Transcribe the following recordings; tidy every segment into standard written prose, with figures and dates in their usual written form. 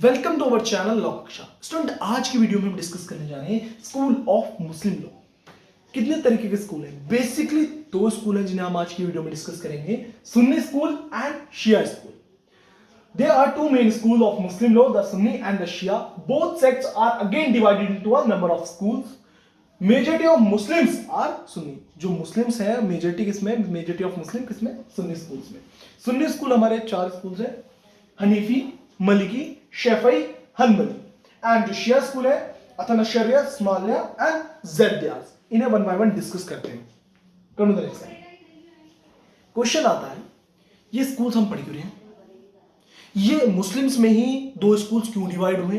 Welcome to our channel law कक्षा। Student, आज की वीडियो में हम डिस्कस करने जा रहे हैं स्कूल ऑफ मुस्लिम लॉ। कितने तरीके के स्कूल हैं? बेसिकली दो स्कूल हैं जिन्हें हम आज की वीडियो में डिस्कस करेंगे, Sunni school and Shia school. There are two main schools of Muslim law, the Sunni and the Shia. Both sects are again divided into a number of schools. Majority of Muslims are Sunni. जो Muslims हैं majority किसमें? Majority of Muslim किसमें? Sunni schools में। Sunni school हमारे चार schools हैं, हनीफी, Maliki, शफई, Hanbali. And जो शिया school है अथना शरिया, स्मालिया एंड ज़ैदियास। इन्हें वन बाय वन डिस्कस करते हैं। क्वेश्चन आता है, ये स्कूल्स हम पढ़ क्यों रहे हैं? ये मुस्लिम्स में ही दो स्कूल्स क्यों डिवाइड हुए,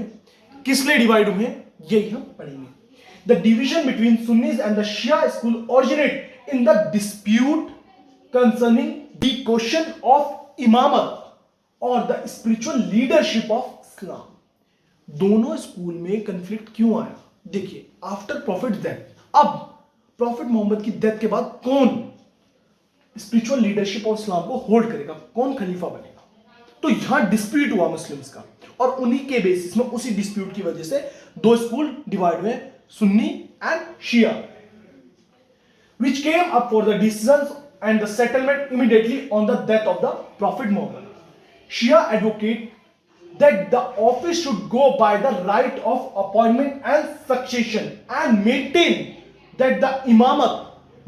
किस लिए डिवाइड हुए, यही हम पढ़ेंगे। The division between Sunnis and the Shia school originate in the dispute concerning the question of इमामत और the spiritual leadership of Islam. दोनों स्कूल में कंफ्लिक्ट क्यों आया? देखिए, आफ्टर प्रॉफिट डेथ, अब प्रॉफिट मोहम्मद की डेथ के बाद कौन स्पिरिचुअल लीडरशिप ऑफ इस्लाम को होल्ड करेगा, कौन खलीफा बनेगा? तो यहां डिस्प्यूट हुआ मुस्लिम्स का, और उन्हीं के बेसिस में, उसी डिस्प्यूट की वजह से दो स्कूल डिवाइड हुए, Sunni and Shia, which came up for the decisions and the settlement immediately on the death of the Prophet Muhammad. Shia advocate that the office should go by the right of appointment and succession and maintain that the imamat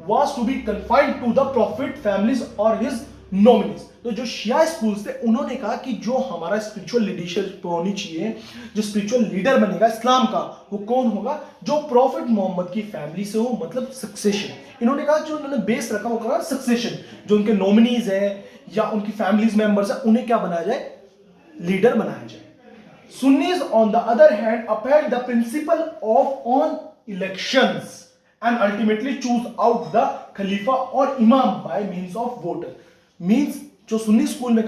was to be confined to the Prophet families or his nominees. तो जो शिया schools थे उन्होंने कहा कि जो हमारा spiritual leadership होनी चाहिए, जो स्पिरिचुअल लीडर बनेगा इस्लाम का, वो कौन होगा? जो प्रॉफिट मोहम्मद की फैमिली से हो, मतलब सक्सेशन। इन्होंने कहा जो उन्होंने बेस रखा वो कहा सक्सेशन, जो उनके नॉमिनीज है या उनकी फैमिलीज मेंबर्स है, उन्हें क्या बनाया जाए? लीडर बनाया जाए। Sunnis on the other hand upheld the principle of on elections and ultimately choose out the खलीफा और इमाम by means of voter। Means जो सुन्नी स्कूल ने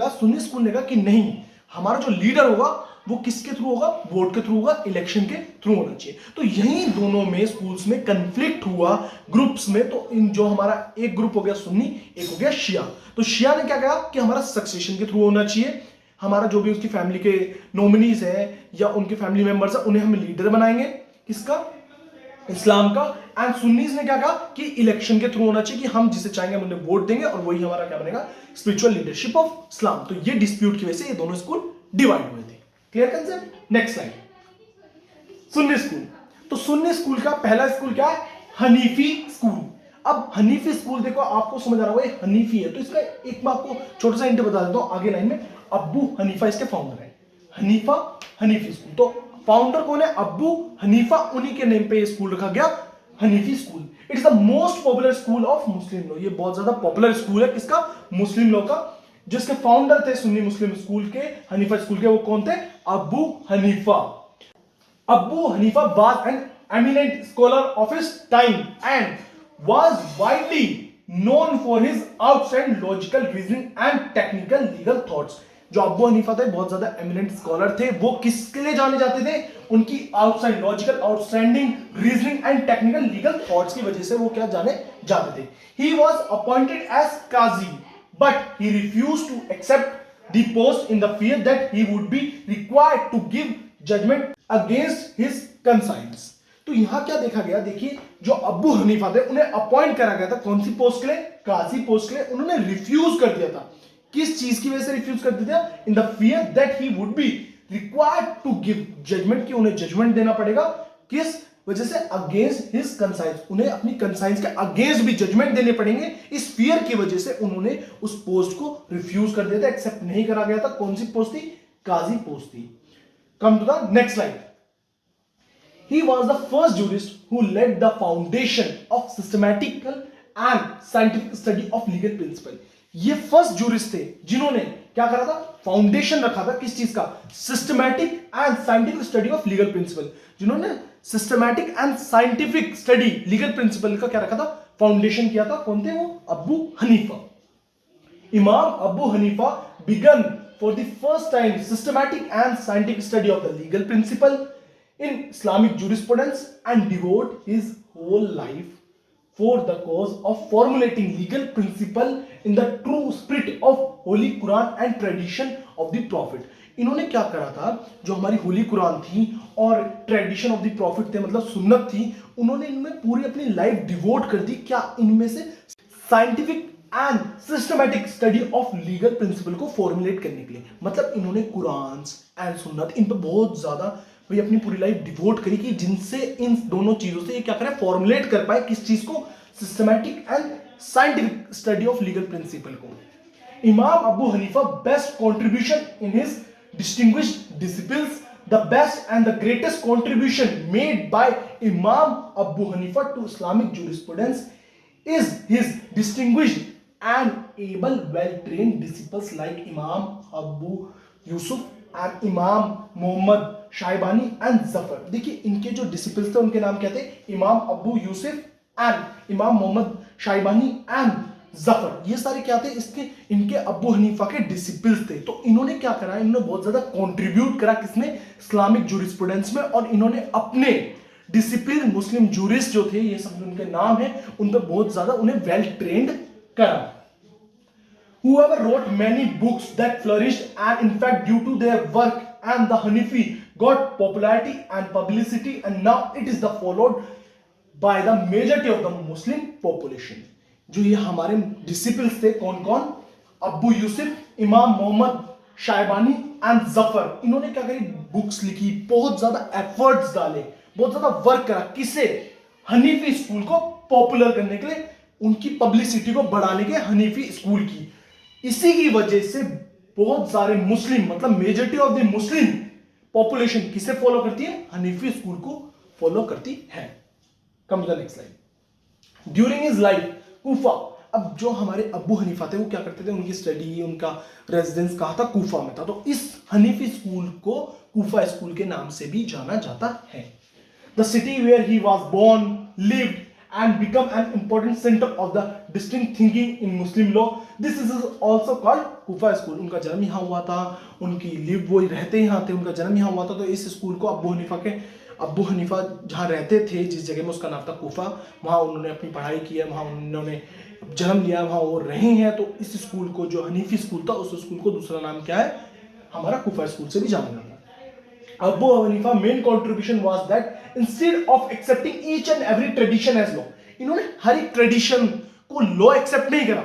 कहा कि नहीं, हमारा जो लीडर होगा वो किसके थ्रू होगा? वोट के थ्रू होगा, इलेक्शन के थ्रू होना चाहिए। तो यही दोनों में स्कूल्स में कंफ्लिक्ट हुआ ग्रुप्स में। तो इन जो हमारा एक ग्रुप हो गया सुन्नी, एक हो गया शिया। तो शिया ने क्या कहा कि हमारा सक्सेशन के थ्रू होना चाहिए, हमारा जो भी उसकी फैमिली के नॉमिनीज है या उनके फैमिली मेंबर्स है उन्हें हम लीडर बनाएंगे, किसका? इस्लाम का। एंड सुन्नीज ने क्या कहा कि इलेक्शन के थ्रू होना चाहिए, कि हम जिसे चाहेंगे हम उन्हें वोट देंगे और वही हमारा क्या बनेगा? स्पिरिचुअल लीडरशिप ऑफ इस्लाम। तो ये डिस्प्यूट की वजह से ये दोनों स्कूल डिवाइड हुए थे। Clear concept? Next slide. Sunni school. तो सुन्नी स्कूल का पहला स्कूल क्या है? Hanafi school. अब हनीफी स्कूल देखो, आपको समझ आ रहा होगा ये हनीफी है, तो इसका एक मैं आपको छोटा सा हिंट बता देता हूं आगे लाइन में। अब्बू हनीफा इसके फाउंडर है। हनीफा हनीफी स्कूल, तो फाउंडर कौन है? अब्बू हनीफा, उन्हीं के नेम पे ये स्कूल रखा गया, Hanafi school. It is the most popular school of Muslim law. ये बहुत ज्यादा पॉपुलर स्कूल है, किसका? मुस्लिम लॉ का। जिसके फाउंडर थे सुन्नी मुस्लिम स्कूल के, हनीफा स्कूल के, वो कौन थे? अब्बू हनीफा। अब्बू Hanifa was an eminent scholar of his time and was widely known for his outstanding logical reasoning and technical legal thoughts। जो अब्बू हनीफा थे बहुत ज्यादा एमिनेंट स्कॉलर थे। वो किसके लिए जाने जाते थे? उनकी outstanding logical, outstanding reasoning and technical legal thoughts की वजह से वो क्या जाने जाते थे। He was appointed as qazi but he refused to accept the post in the fear that he would be required to give judgement against his conscience. तो यहां क्या देखा गया? देखिए, जो अब्बू हनीफा थे उन्हें अपॉइंट करा गया था, कौन सी पोस्ट के लिए? काजी पोस्ट के लिए। उन्होंने रिफ्यूज कर दिया था। किस चीज की वजह से रिफ्यूज कर दिया? In the fear that he would be required to give judgement, की उन्हें जजमेंट देना पड़ेगा। किस वजह से? अगेंस्ट हिज कंसाइंस, उन्हें अपनी कंसाइंस के अगेंस्ट भी जजमेंट देने पड़ेंगे। इस फियर की वजह से उन्होंने उस पोस्ट को रिफ्यूज कर दिया था, एक्सेप्ट नहीं करा गया था। कौन सी पोस्ट थी? काजी पोस्ट थी। Come to the next slide. He was the first jurist who led the foundation of systematical and scientific study of legal principle। ये फर्स्ट जूरिस्ट थे जिन्होंने क्या करा था? फाउंडेशन रखा था, किस चीज का? Systematic and scientific study of legal principle. जिन्होंने systematic and scientific study legal principle का क्या रखा था? फाउंडेशन किया था। कौन थे वो? अब्बू Hanifa. Imam Abu Hanifa began for the first time systematic and scientific study of the legal principle in Islamic jurisprudence and devote his whole life for the cause of formulating legal principle in the true spirit of Holy Quran and tradition of the Prophet। इन्होंने क्या करा था, जो हमारी होली कुरान थी और tradition of the profit थे, मतलब सुन्नत थी, उन्होंने इनमें पूरी अपनी लाइफ डिवोट कर दी क्या, इनमें से scientific and systematic study of legal principal को फॉर्मुलेट करने के लिए। मतलब इन्होंने कुरान एंड सुन्नत इन पर बहुत ज्यादा भाई अपनी पूरी लाइफ डिवोट करी कि जिनसे इन दोनों चीजों से ये क्या करें, फॉर्मुलेट कर पाए किस चीज को, systematic and scientific study of legal principal को। Imam Abu Hanifa best contribution in his distinguished disciples, the best and the greatest contribution made by Imam Abu Hanifa to Islamic jurisprudence is his distinguished and able, well-trained disciples like Imam Abu Yusuf and Imam Muhammad Shaibani and Zafar। देखिए इनके जो disciples थे उनके नाम क्या थे, इमाम Abu Yusuf and इमाम मोहम्मद शाइबानी एंड जफर। ये सारे क्या थे, इसके इनके अबू हनीफा के डिसिपल्स थे। तो इन्होंने क्या करा, इन्होंने बहुत ज्यादा कंट्रीब्यूट करा किसमें, इस्लामिक जूरिस्प्रूडेंस में, और इन्होंने अपने डिसिप्लिन मुस्लिम जूरिस्ट जो थे, ये सब उनके नाम है, उन पर बहुत ज्यादा उन्हें वेल ट्रेंड करा। Whoever wrote many books that flourished, and in fact due to their work and the Hanafi got popularity and publicity, and now it is the followed by the majority of the Muslim population। जो ये हमारे disciples थे कौन कौन, अबू यूसुफ, इमाम Mohammad शाइबानी and Zafar. इन्होंने क्या करी, बुक्स लिखी, बहुत ज्यादा एफर्ट्स डाले, बहुत ज्यादा वर्क करा, किसे, हनीफी स्कूल को पॉपुलर करने के लिए, उनकी पब्लिसिटी को बढ़ाने के, हनीफी स्कूल की। इसी की वजह से बहुत सारे मुस्लिम, मतलब majority of the Muslim population किसे फॉलो करती है, हनीफी स्कूल को फॉलो करती है। Come to the next slide. During his life Kufa, अब जो हमारे अबू हनीफा थे वो क्या करते थे, उनकी स्टडी, उनका रेजिडेंस कहाँ था, कूफा में था। तो इस हनीफी स्कूल को कूफा स्कूल के नाम से भी जाना जाता है। The city where he was born, lived and become an important centre of the distinct thinking in Muslim law, this is also called Kufa school. उनका जन्म यहाँ हुआ था, उनकी लिव, वो रहते यहाँ थे, उनका जन्म यहाँ हुआ था। तो इस स्कूल को अबू हनीफा जहाँ रहते थे, जिस जगह में, उसका नाम था कूफा। वहाँ उन्होंने अपनी पढ़ाई की है, वहाँ उन्होंने जन्म लिया, वहाँ वो रहे हैं। तो इस स्कूल को, जो हनीफी स्कूल था, उस स्कूल को दूसरा नाम क्या है, हमारा कूफा स्कूल से भी जाना जाता है। Abu Hanifa main contribution was that instead of accepting each and every tradition as law, इन्होंने हर एक ट्रेडिशन को लॉ एक्सेप्ट नहीं करा।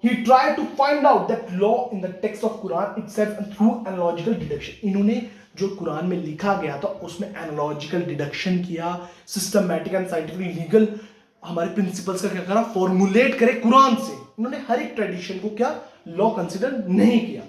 He tried to find out that law in the text of Quran itself and through analogical deduction। इन्होंने जो कुरान में लिखा गया था उसमें एनालॉजिकल डिडक्शन किया, सिस्टमैटिक एंड साइंटिफिक लीगल हमारे प्रिंसिपल्स का क्या करा, फॉर्मुलेट करे कुरान से। इन्होंने हर एक ट्रेडिशन को क्या, लॉ कंसिडर नहीं किया।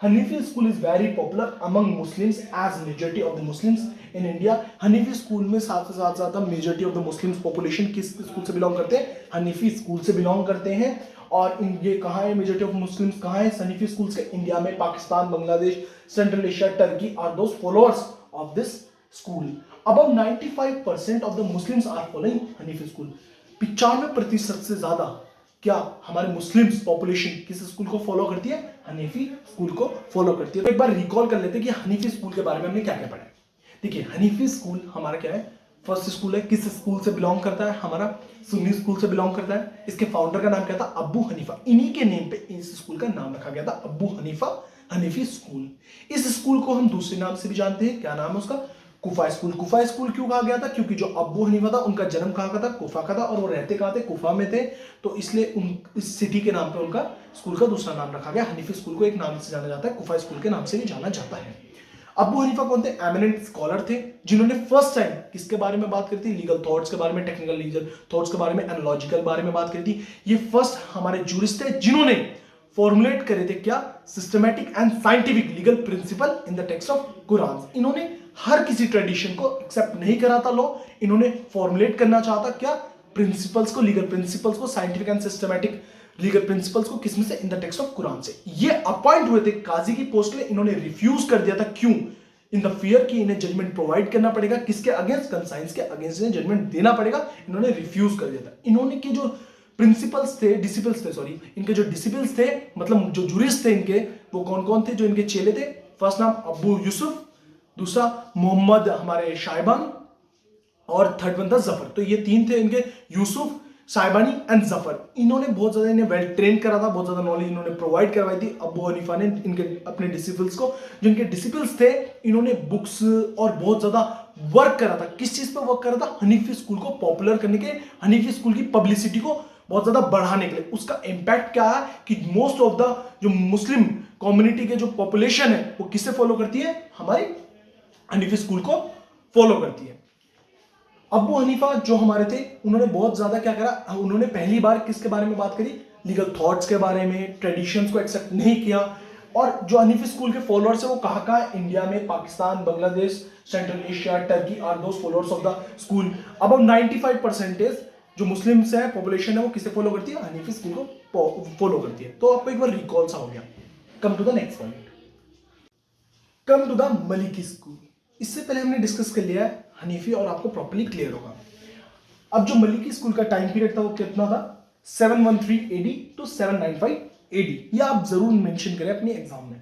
Hanafi school is very popular among Muslims as majority of the Muslims in India. Hanafi school में साथ से साथ ज्यादा majority of the Muslims population किस स्कूल से बिलोंग करते हैं, हनीफी स्कूल से बिलोंग करते हैं। और ये कहाँ है, मेजॉरिटी ऑफ मुस्लिम्स कहाँ है, हनीफी स्कूल्स के इंडिया में, Pakistan, Bangladesh, central Asia, Turkey are those followers of this school. About 95% of the Muslims are following Hanafi school. 95% से ज्यादा क्या हमारे मुस्लिम्स पॉपुलेशन किस स्कूल को फॉलो करती है, हनीफी स्कूल को फॉलो करती है। तो एक बार रिकॉल कर लेते हैं कि हनीफी स्कूल के बारे में हमने क्या क्या पढ़ा है। देखिए हनीफी स्कूल हमारा क्या है, फर्स्ट स्कूल है, किस स्कूल से बिलोंग करता है, हमारा सुन्नी स्कूल से बिलोंग करता है। इसके फाउंडर का नाम क्या था, अबू हनीफा। इन्हीं के नेम पे इस स्कूल का नाम रखा गया था, अबू हनीफा हनीफी स्कूल। इस स्कूल को हम दूसरे नाम से भी जानते हैं, क्या नाम है उसका, कूफा स्कूल। कूफा स्कूल क्यों कहा गया था, क्योंकि जो अबू हनीफा था उनका जन्म कहाँ का था, कूफा का था, और वो रहते कहाँ थे, कूफा में थे। तो इसलिए इस सिटी के नाम पे उनका स्कूल का दूसरा नाम रखा गया। हनीफी स्कूल को एक नाम से जाना जाता है, कूफा स्कूल के नाम से भी जाना जाता है। अबू हनीफा कौन थे, एमिनेंट स्कॉलर थे, जिन्होंने फर्स्ट टाइम किसके बारे में बात करी थी, लीगल थॉट्स के बारे में, टेक्निकल लीगल थॉट्स के बारे में, एनालॉजिकल बारे में बात करी थी। ये फर्स्ट हमारे जूरिस्ट थे जिन्होंने फॉर्मुलेट करे थे क्या, systematic and scientific legal principal in the text of Quran. इन्होंने हर किसी ट्रेडिशन को एक्सेप्ट नहीं करा था लॉ, इन्होंने फॉर्मुलेट करना चाहता क्या, प्रिंसिपल्स को, लीगल प्रिंसिपल्स को, scientific and systematic legal principles को, किसमें से, in the text of Quran से। ये अपॉइंट हुए थे काजी की पोस्ट में, इन्होंने रिफ्यूज कर दिया था। क्यों, इन द फियर कि इन्हें जजमेंट प्रोवाइड करना पड़ेगा, किसके अगेंस्ट, कंसाइंस के अगेंस्ट इन्हें जजमेंट देना पड़ेगा, इन्होंने रिफ्यूज कर दिया था। इन्होंने के जो प्रिंसिपल्स थे, डिसिपल्स थे, सॉरी, इनके जो डिसिपल्स थे, मतलब जो जूरिस्ट थे इनके, वो कौन कौन थे, जो इनके चेले थे, फर्स्ट नाम अबू यूसुफ, दूसरा मोहम्मद हमारे शाइबान, और थर्ड वन था जफर। तो ये तीन थे इनके, यूसुफ, साइबानी एंड जफर, इन्होंने बहुत ज्यादा इन्हें वेल ट्रेन करा था, बहुत ज्यादा नॉलेज इन्होंने प्रोवाइड करवाई थी अबू हनीफा ने इनके अपने डिसिपल्स को। जो इनके डिसिपल्स थे, इन्होंने बुक्स और बहुत ज्यादा वर्क करा था। किस चीज पर वर्क करा था? हनीफी स्कूल को पॉपुलर करने के, हनीफी स्कूल की पब्लिसिटी को बहुत ज्यादा बढ़ाने के लिए। उसका इंपैक्ट क्या है कि मोस्ट ऑफ द जो मुस्लिम कम्युनिटी के जो पॉपुलेशन है वो किससे फॉलो करती है? हमारी हनीफी स्कूल को फॉलो करती है। अबू हनीफा जो हमारे थे, उन्होंने बहुत ज्यादा क्या करा, उन्होंने पहली बार किसके बारे में बात करी? लीगल थॉट्स के बारे में, ट्रेडिशंस को एक्सेप्ट नहीं किया। और जो हनीफी स्कूल के फॉलोअर्स है वो कहाँ कहाँ है? इंडिया में, Pakistan, Bangladesh, central Asia, Turkey are those followers of the school. अब 95% जो मुस्लिम्स है, पॉपुलेशन है, वो किसे फॉलो करती है? हनीफी स्कूल को फॉलो करती है। तो आपको एक बार रिकॉल सा हो गया। Come to the next point, come to the Maliki school. इससे पहले हमने डिस्कस कर लिया है हनीफी और आपको प्रॉपर्ली क्लियर होगा। अब जो मलिकी स्कूल का टाइम पीरियड था वो कितना था? 713 एडी टू 795 एडी। ये आप जरूर मेंशन करें अपने एग्जाम में।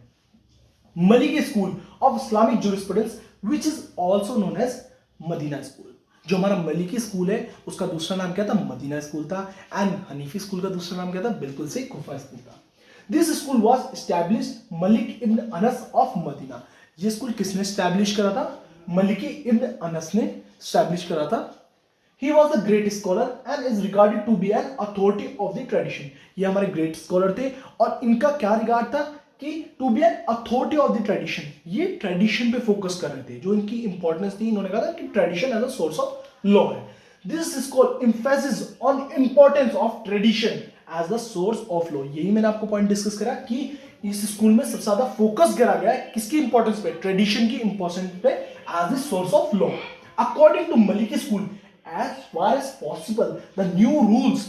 Maliki school of Islamic jurisprudence which is also known as Medina school. जो हमारा मलिकी स्कूल है उसका दूसरा नाम क्या था? मदीना स्कूल था। एंड हनीफी स्कूल का दूसरा नाम क्या था? बिल्कुल सही, कुफा स्कूल था। This school was established Malik ibn Anas of Medina. ये स्कूल किसने एस्टैब्लिश करा था? मलिकी इब्न अनस ने एस्टैब्लिश करा था। He was a great scholar and is regarded to be an authority of the tradition. ये हमारे ग्रेट स्कॉलर थे और इनका क्या रिगार्ड था कि to be an authority of the tradition. ये ट्रेडिशन पे फोकस कर रहे थे। जो इनकी इंपॉर्टेंस थी, इन्होंने कहा था कि tradition as a source of law है। This school emphasis on importance of tradition as the source of law. यही मैंने आपको पॉइंट डिस्कस करा कि इस स्कूल में सबसे ज्यादा फोकस करा गया है किसकी इंपॉर्टेंस पे? ट्रेडिशन की इंपॉर्टेंस पे as the source of law. According to Maliki school, as far as possible the new rules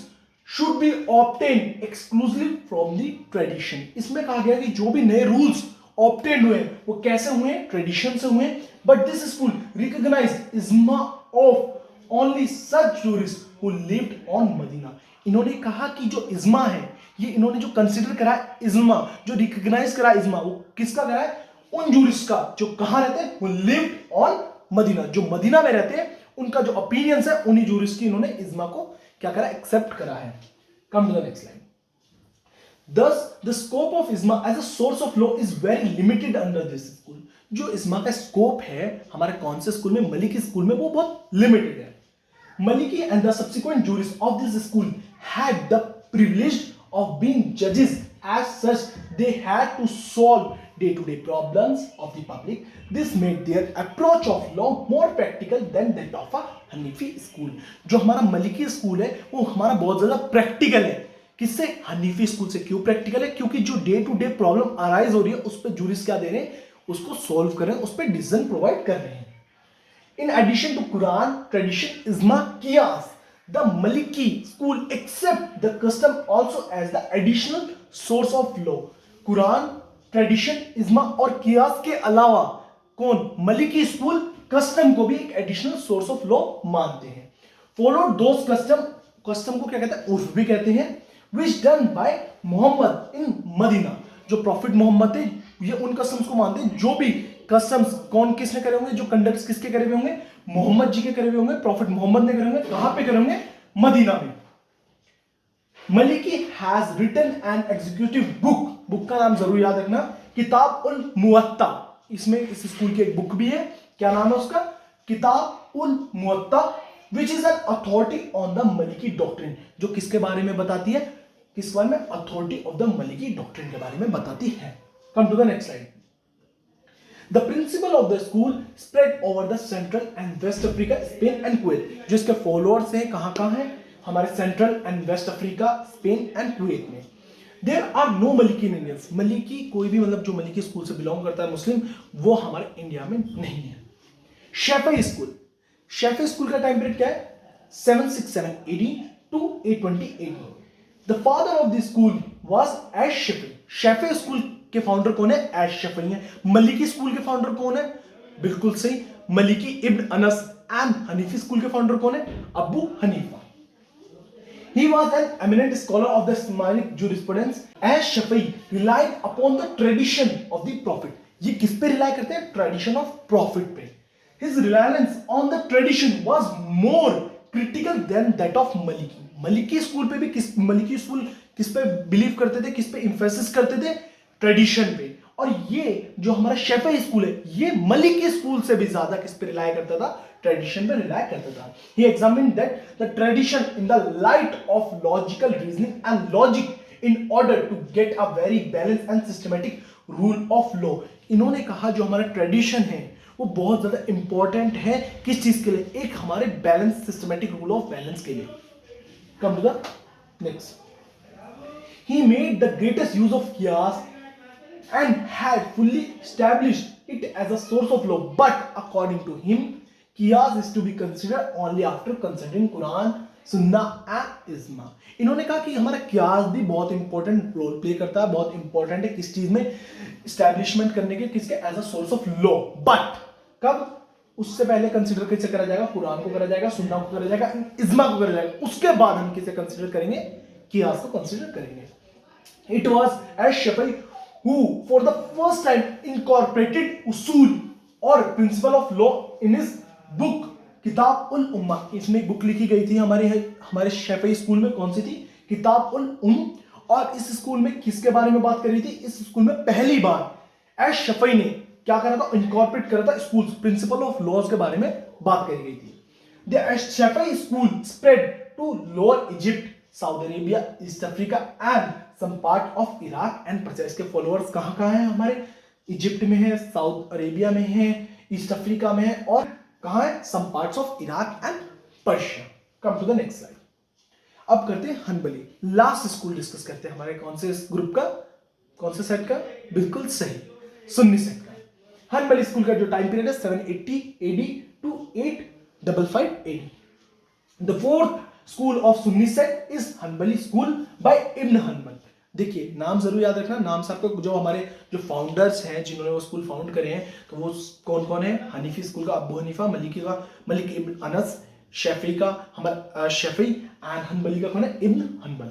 should be obtained exclusively from the tradition। इसमें कहा गया कि जो भी नए रूल्स ऑब्टेन हुए वो कैसे हुए? ट्रेडिशन से हुए। बट दिस स्कूल रिकॉग्नाइज्ड इज्मा of only such jurist who lived on Medina. इन्होंने कहा कि जो इज्मा है, ये इन्होंने जो कंसीडर करा इज्मा, जो रिकॉग्नाइज करा इज्मा, वो किसका करा है? उन जूरिस्ट का जो कहां रहते हैं? वो लिव्ड ऑन मदीना, जो मदीना में रहते हैं, उनका जो ओपिनियंस है उन्हीं जूरिस्ट की इन्होंने इज्मा को क्या करा? एक्सेप्ट करा है। Come to the next line. Thus, the scope of ISMA as a source of law is very limited under this school। जो इस्मा का स्कोप है हमारे कौन से स्कूल में? मलिकी स्कूल में, वो बहुत लिमिटेड है। Maliki and the subsequent jurists of this school had the privilege of being judges. As such, they had to solve day-to-day problems of the public. This made their approach of law more practical than that of a Hanafi school. जो हमारा Maliki school है वो हमारा बहुत ज्यादा practical है। किससे? हनीफी school से। क्यों प्रैक्टिकल है? क्योंकि जो day to day problem arise हो रही है उस पर जूरिस्ट क्या दे रहे हैं? उसको सॉल्व कर रहे हैं, उस पर डिसीजन प्रोवाइड कर रहे हैं। In addition to Quran, tradition, Ijma, Qiyas, the Maliki school accept the custom also as the additional source of law। Quran, tradition, इज्मा और कियास के अलावा कौन? मलिकी स्कूल कस्टम को भी एक एडिशनल सोर्स ऑफ लॉ मानते हैं। फॉलो दोस कस्टम, कस्टम को क्या कहते हैं? उर्फ भी कहते हैं। Which done by Muhammad in Medina. जो प्रॉफिट मोहम्मद थे ये उन कस्टम्स को मानते हैं। जो भी कस्टम्स कौन किसने करे होंगे? जो कंडक्ट्स किसके करे हुए होंगे? मोहम्मद जी के करे हुए होंगे, प्रॉफिट मोहम्मद ने करे होंगे। कहां पे करे होंगे? मदीना में। Maliki has written an executive book. Book का नाम जरूर याद रखना, किताब उल मुअत्ता। इसमें इस स्कूल की एक बुक भी है। क्या नाम है उसका? किताब उल मुअत्ता, which is an authority on the Maliki doctrine. जो किसके बारे में बताती है? किस बारे में? Authority of the Maliki doctrine के बारे में बताती है। Come to the next slide. The principle of the school spread over the Central and West Africa, Spain and Kuwait। जो इसके फॉलोअर्स हैं कहाँ हैं? हमारे central and West Africa, Spain and Kuwait में। There are no Maliki Indians. Maliki कोई भी मतलब जो मलिकी स्कूल से बिलोंग करता है मुस्लिम, वो हमारे इंडिया में नहीं है। शैफई स्कूल, शैफई स्कूल का टाइम पीरियड क्या है? 767 AD to 820 AD। The father of the school was ash Shafi. Shafi school के फाउंडर कौन है? एश शैफई है। मलिकी स्कूल के फाउंडर कौन है? बिल्कुल सही, Maliki ibn Anas. And Hanafi school के फाउंडर कौन है? Abu Hanifa. He was an eminent scholar of the Islamic jurisprudence। Ash Shafi relied upon the tradition of the prophet। ये किस पे रिलाई करते हैं? ट्रेडिशन ऑफ प्रॉफिट पे। His reliance on the tradition was more critical than that of Maliki. Maliki school पे भी Maliki school किस पे बिलीव करते थे, किस पे इंफेसिस करते थे? ट्रेडिशन पे। और ये जो हमारा शैफई स्कूल है, ये मलिकी स्कूल से भी ज्यादा किस पे रिलाय करता था? ट्रेडिशन पे रिलाय करता था। He examined that the tradition in the light of logical reasoning and logic in order to get a very balanced and systematic rule of law। इन्होंने कहा जो हमारा ट्रेडिशन है वो बहुत ज्यादा इंपॉर्टेंट है किस चीज के लिए? एक हमारे balance systematic rule of balance के लिए। Come to the next. He made the greatest use of qiyas and had fully established it as a source of law, but according to him qiyas is to be considered only after considering Quran, Sunnah and Ijma। इन्होंने कहा कि हमारा कियास भी बहुत important role play करता है, बहुत important है किस चीज में? एस्टैब्लिशमेंट करने के, किसके? As a source of law. But कब? उससे पहले कंसीडर किसे करा जाएगा? कुरान को करा जाएगा, सुन्ना को करा जाएगा, इज्मा को करा जाएगा। उसके बाद हम किसे कंसीडर करेंगे? कियास को कंसीडर करेंगे। It was Ash-Shafi'i who for the first time incorporated usul or principle of law in his book किताब उल उम्मा। इसमें बुक लिखी गई थी हमारे शफई स्कूल में। कौन सी थी? किताब उल उम। और इस स्कूल में किसके बारे में बात करी थी? इस स्कूल में पहली बार एश शफई ने क्या करा था? इनकॉर्पोरेट करा था स्कूल प्रिंसिपल ऑफ लॉज के बारे में बात करी गई थी। The ash Shafi school spread to lower Egypt, Saudi Arabia, East Africa and some part of Iraq and Persia. इसके फॉलोअर्स कहां हैं? हमारे इजिप्ट में है, सऊदी अरेबिया में है, ईस्ट अफ्रीका में है, और कहां है? Some parts of Iraq and Persia. Come to the next slide. अब करते हैं हनबली। लास्ट स्कूल डिस्कस करते हैं हमारे कौन से ग्रुप का, कौन से सेट का? बिल्कुल सही, सुन्नी सेट का। हनबली स्कूल का जो टाइम पीरियड है 780 AD to 855 AD। The fourth school of Sunni sect is Hanbali school by ibn Hanbal. देखिए नाम जरूर याद रखना। नाम से आपको जो हमारे जो फाउंडर्स हैं जिन्होंने वो स्कूल फाउंड करे हैं तो वो कौन कौन है? हनीफी स्कूल का अबू हनीफा, मलिकी का मलिक इब्न अनस, शफी का हमारा शफी एंड हनबली का कौन है? इब्न Hanbal.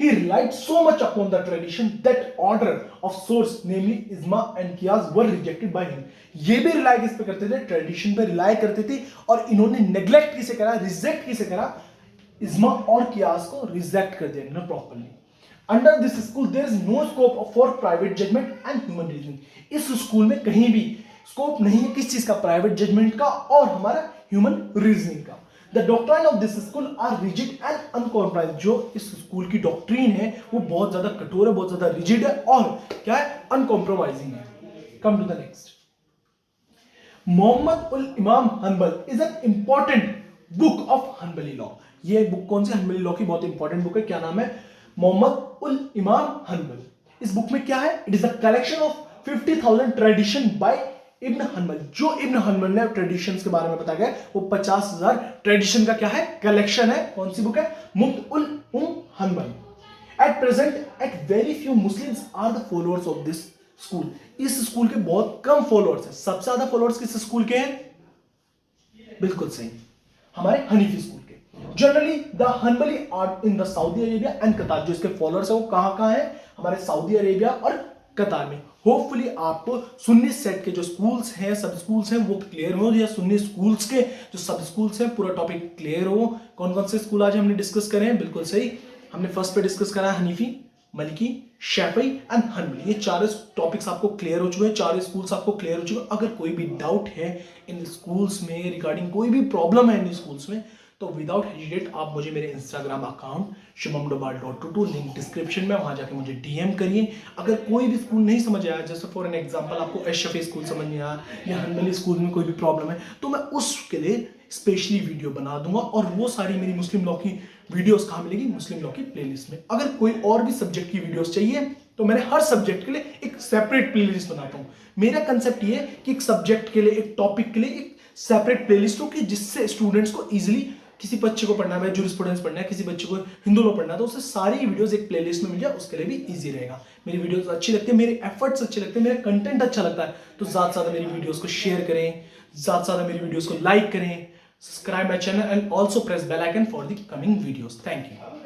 He relied so much upon the tradition that order of source, namely Ijma and Qiyas, were rejected by him। ये भी रिलाई किस पे करते थे? ट्रेडिशन पे रिलाई करते थे। और इन्होंने नेग्लेक्ट किसे करा? रिजेक्ट किसे करा? इज्मा और कियास को रिजेक्ट कर दिया इन्होंने properly. Under this school there is no scope for private judgement and human reasoning. इस स्कूल में कहीं भी स्कोप नहीं है किस चीज का? प्राइवेट जजमेंट का और हमारा ह्यूमन रीजनिंग का। The doctrine of this school are rigid and uncompromised. जो इस स्कूल की डॉक्ट्रिन है वो बहुत ज्यादा कठोर है, बहुत ज्यादा रिजिड है और क्या है? अनकॉम्प्रोमाइजिंग है। Come to the next. मोहम्मद उल इमाम Hanbal is an important book of Hanbali law. ये बुक कौन सी? हनबली लॉ की बहुत इंपॉर्टेंट बुक है। क्या नाम है? मोहम्मद उल इमाम हनबल। इस बुक में क्या है? It is a collection of 50,000 tradition by ibn Hanbal. जो इब्न हनबल ने ट्रेडिशंस के बारे में बताया गया वो 50,000 ट्रेडिशन का क्या है? कलेक्शन है। कौन सी बुक है? मुक्त उल उम Hanbal. At present at very few Muslims are the followers of this school. इस स्कूल के बहुत कम फॉलोअर्स हैं। सबसे ज्यादा फॉलोअर्स किस स्कूल के हैं? बिल्कुल सही, हमारे हनीफी स्कूल के। Generally the Hanbali are in the Saudi Arabia and Qatar. जो इसके फॉलोअर्स है वो कहां है? हमारे सऊदी अरेबिया और कतार में। होपफुली आपको सुन्नी सेट के जो स्कूल्स हैं, सब स्कूल्स हैं वो क्लियर हो, या सुन्नी स्कूल्स के जो सब स्कूल्स हैं पूरा टॉपिक क्लियर हो। कौन कौन से स्कूल आज हमने डिस्कस करे हैं? बिल्कुल सही, हमने फर्स्ट पे डिस्कस करा है हनीफी, मलिकी, शैफई एंड हनबली। ये चार टॉपिक्स आपको क्लियर हो चुके हैं, चार स्कूल्स आपको क्लियर हो चुके हैं। अगर कोई भी डाउट है इन स्कूल्स में रिगार्डिंग, कोई भी प्रॉब्लम है इन स्कूल्स में, तो विदाउट हेजिटेट आप मुझे मेरे Instagram account shubhamdobal.22 link description में, वहां जाके मुझे डीएम करिए। अगर कोई भी स्कूल नहीं समझ आया, जैसे फॉर एन एग्जांपल आपको एशफी स्कूल समझ नहीं आया या हनबली स्कूल में कोई भी प्रॉब्लम है, तो मैं उसके लिए स्पेशली वीडियो बना दूंगा। और वो सारी मेरी मुस्लिम लॉ की वीडियोस कहाँ मिलेगी? मुस्लिम लॉ की प्लेलिस्ट में। अगर कोई और भी सब्जेक्ट की वीडियोस चाहिए तो मैंने हर सब्जेक्ट के लिए एक सेपरेट प्लेलिस्ट बनाता हूँ। मेरा कंसेप्ट ये है कि एक सब्जेक्ट के लिए, एक टॉपिक के लिए एक सेपरेट प्लेलिस्ट हो कि जिससे स्टूडेंट्स को इजीली, किसी बच्चे को पढ़ना है जूरिस्प्रूडेंस पढ़ना है, किसी बच्चे को हिंदू लॉ पढ़ना है, तो उससे सारी वीडियोस एक प्लेलिस्ट में मिल जाए, उसके लिए भी इजी रहेगा। मेरी वीडियोस अच्छी लगती है, मेरे एफर्ट्स अच्छे लगते हैं, मेरा कंटेंट अच्छा लगता है, तो ज़्यादा से ज़्यादा मेरी वीडियोस को शेयर करें, ज़्यादा से ज़्यादा मेरी वीडियोस को लाइक करें, subscribe my channel and also press bell icon for the coming videos. Thank you.